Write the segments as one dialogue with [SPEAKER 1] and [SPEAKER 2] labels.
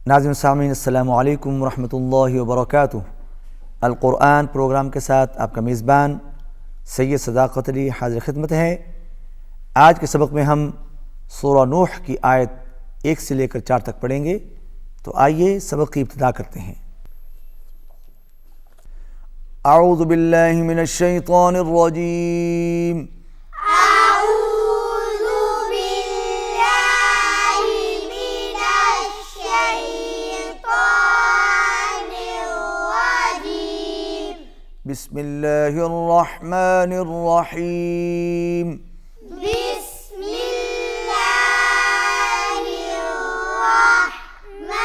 [SPEAKER 1] ناظرین سامعین السلام علیکم ورحمۃ اللہ وبرکاتہ۔ القرآن پروگرام کے ساتھ آپ کا میزبان سید صداقت علی حاضر خدمت ہے۔ آج کے سبق میں ہم سورہ نوح کی آیت 1 سے لے کر 4 تک پڑھیں گے، تو آئیے سبق کی ابتدا کرتے ہیں۔ اعوذ باللہ من الشیطان الرجیم۔ بسم اللہ الرحمن الرحیم۔
[SPEAKER 2] بسم اللہ الرحمن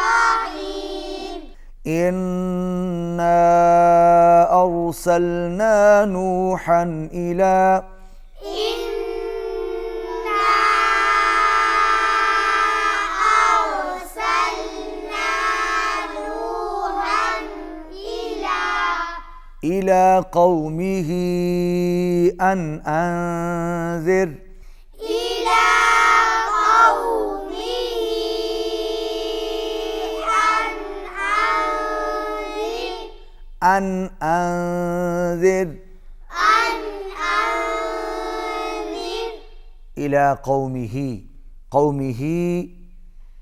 [SPEAKER 2] الرحیم۔
[SPEAKER 1] انا ارسلنا نوحا الى إلى قومه أن أنذر إلى قومه۔ قومه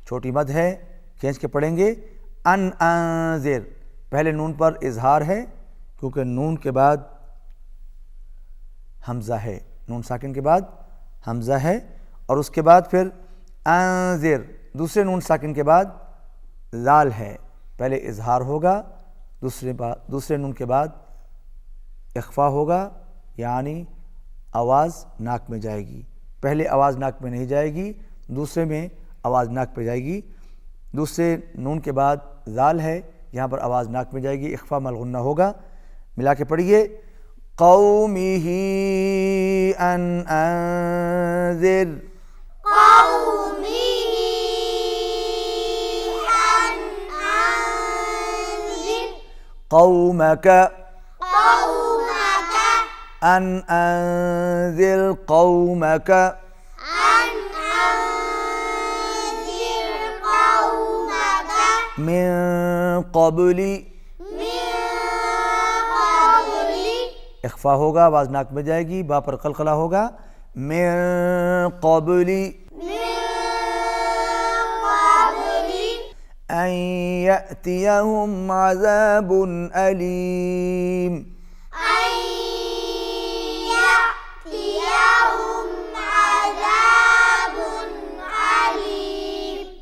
[SPEAKER 1] چھوٹی مد ہے، کھینچ کے پڑھیں گے۔ ان انذر، پہلے نون پر اظہار ہے کیونکہ نون کے بعد حمزہ ہے، نون ساکن کے بعد حمزہ ہے، اور اس کے بعد پھر انذر دوسرے نون ساکن کے بعد ذال ہے، پہلے اظہار ہوگا، دوسرے نون کے بعد اخفا ہوگا، یعنی آواز ناک میں جائے گی۔ پہلے آواز ناک میں نہیں جائے گی، دوسرے میں آواز ناک پہ جائے گی۔ دوسرے نون کے بعد ذال ہے، یہاں پر آواز ناک میں جائے گی، اخفا ملغنہ ہوگا۔ ملا کے پڑھیے۔ قومه ان انذر قومك ان انذر قومك من قبل، اخفا ہوگا، آواز ناک میں جائے گی، با پر قلقلہ ہوگا۔ من قبل ان یأتیہم عذاب علیم۔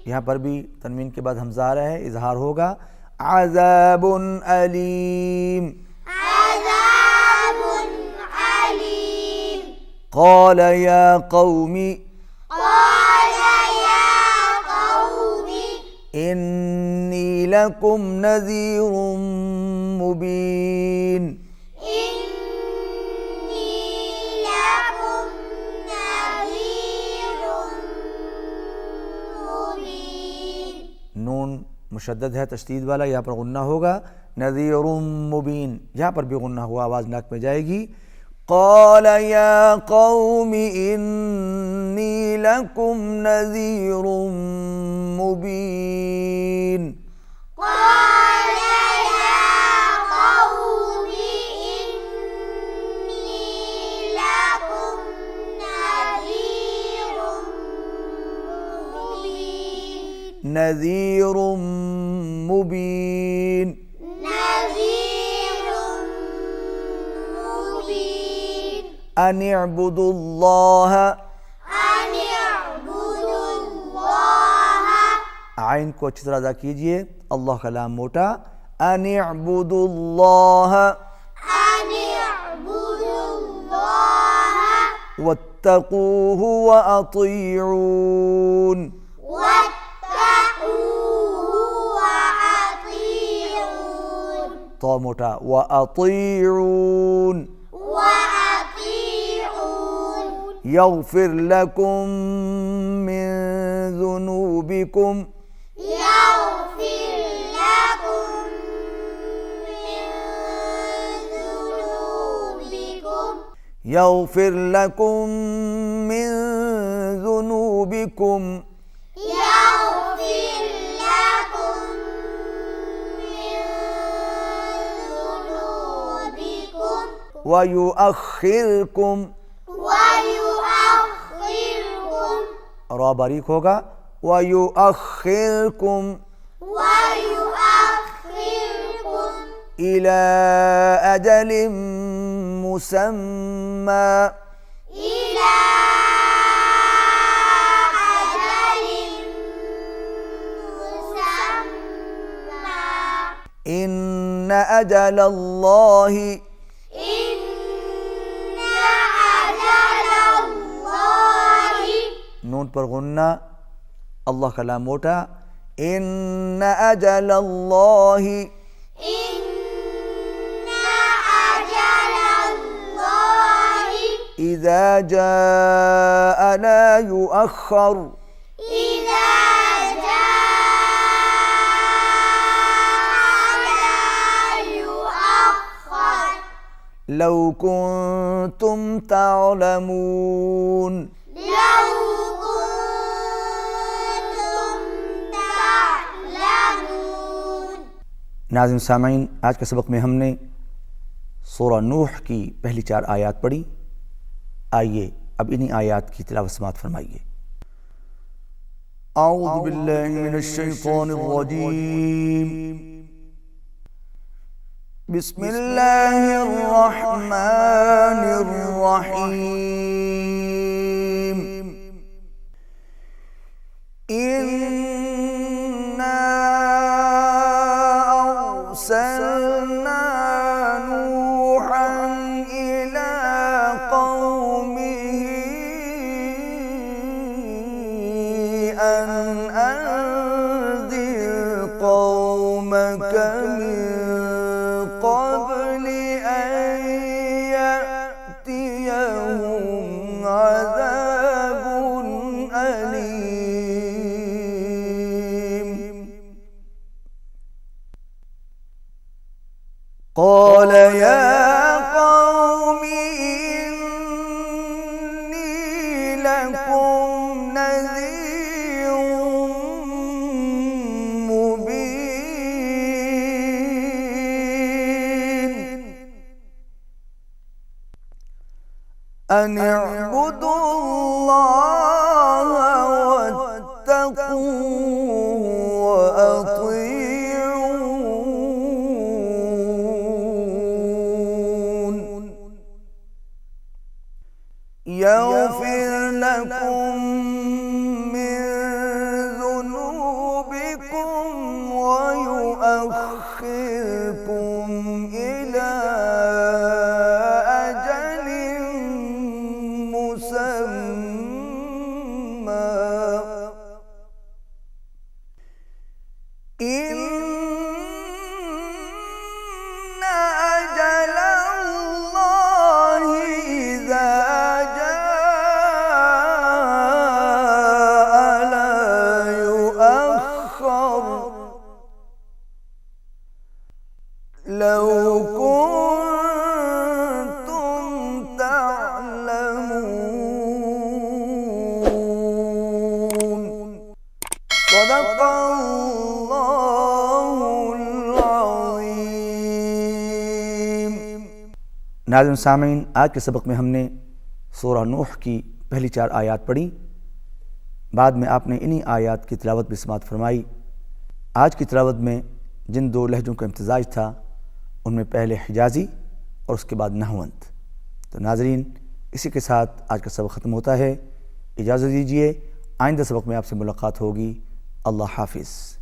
[SPEAKER 1] یہاں پر بھی تنوین کے بعد حمزہ آ رہا ہے، اظہار ہوگا۔ عذاب علیم۔ قال یا قوم انی لکم نذیر مبین۔ نون مشدد ہے، تشدید والا، یہاں پر غنہ ہوگا۔ نذیر مبین، یہاں پر بھی غنہ ہوا، آواز ناک میں جائے گی۔ قال یا قوم انی لکم نذیر مبین۔ نذیر مبین۔ ان اعبدوا اللہ، عین کو اچھی طرح ادا کیجئے، اللہ کا لام موٹا۔ ان اعبدوا اللہ واتقوہ واطیعون۔ تو موٹا، واطیعون۔ یغفر لکم من ذنوبکم، يغفر لكم من ذنوبكم وَيُؤَخِّرْكُمْ،
[SPEAKER 2] وَيُؤَخِّرْكُمْ،
[SPEAKER 1] را باریک ہوگا، وَيُؤَخِّرْكُمْ
[SPEAKER 2] وَيُؤَخِّرْكُمْ
[SPEAKER 1] إِلَى أَجَلٍ مُّسَمًّى،
[SPEAKER 2] إِلَى أَجَلٍ مُّسَمًّى،
[SPEAKER 1] إِنَّ أَجَلَ اللَّهِ،
[SPEAKER 2] إِنَّ أَجَلَ اللَّهِ،
[SPEAKER 1] نون پر غنہ، اللہ کا لام موٹا، إِنَّ أَجَلَ اللَّهِ
[SPEAKER 2] إِنَّ أَجَلَ اللَّهِ
[SPEAKER 1] إِذَا جَاءَ لَا يُؤَخَّرُ،
[SPEAKER 2] إِذَا جَاءَ لَا يُؤَخَّرُ،
[SPEAKER 1] لَوْ كُنْتُمْ تَعْلَمُونَ،
[SPEAKER 2] لَوْ كُنتُمْ تَعْلَمُونَ۔
[SPEAKER 1] ناظرین سامعین، آج کے سبق میں ہم نے سورہ نوح کی پہلی 4 آیات پڑھی۔ آئیے اب انہی آیات کی تلاوت سماعت فرمائیے۔ اعوذ باللہ من الشیطان الرجیم، بسم اللہ الرحمن الرحیم، إِنَّا أَرْسَلْنَا نُوحًا إِلَىٰ قَوْمِهِ أَنْ أَنذِرْ قَوْمَكَ مِن قَبْلِ أَن يَأْتِيَهُمْ عَذَابٌ أَلِيمٌ۔ قال يا قوم إني لكم نذير مبين، أن اعبدوا الله واتقوه وأطيعون، يغفر لكم من ذنوبكم ويؤخركم إلى أجل مسمى، إن أجل الله إذا جاء لا يؤخر، لو كنتم تعلمون۔ صدق اللہ العظیم۔ ناظرین سامعین، آج کے سبق میں ہم نے سورہ نوح کی پہلی 4 آیات پڑھی، بعد میں آپ نے انہی آیات کی تلاوت بھی سماعت فرمائی۔ آج کی تلاوت میں جن 2 لہجوں کا امتزاج تھا ان میں پہلے حجازی اور اس کے بعد نحوند۔ تو ناظرین، اسی کے ساتھ آج کا سبق ختم ہوتا ہے، اجازت دیجیے، آئندہ سبق میں آپ سے ملاقات ہوگی۔ اللہ حافظ۔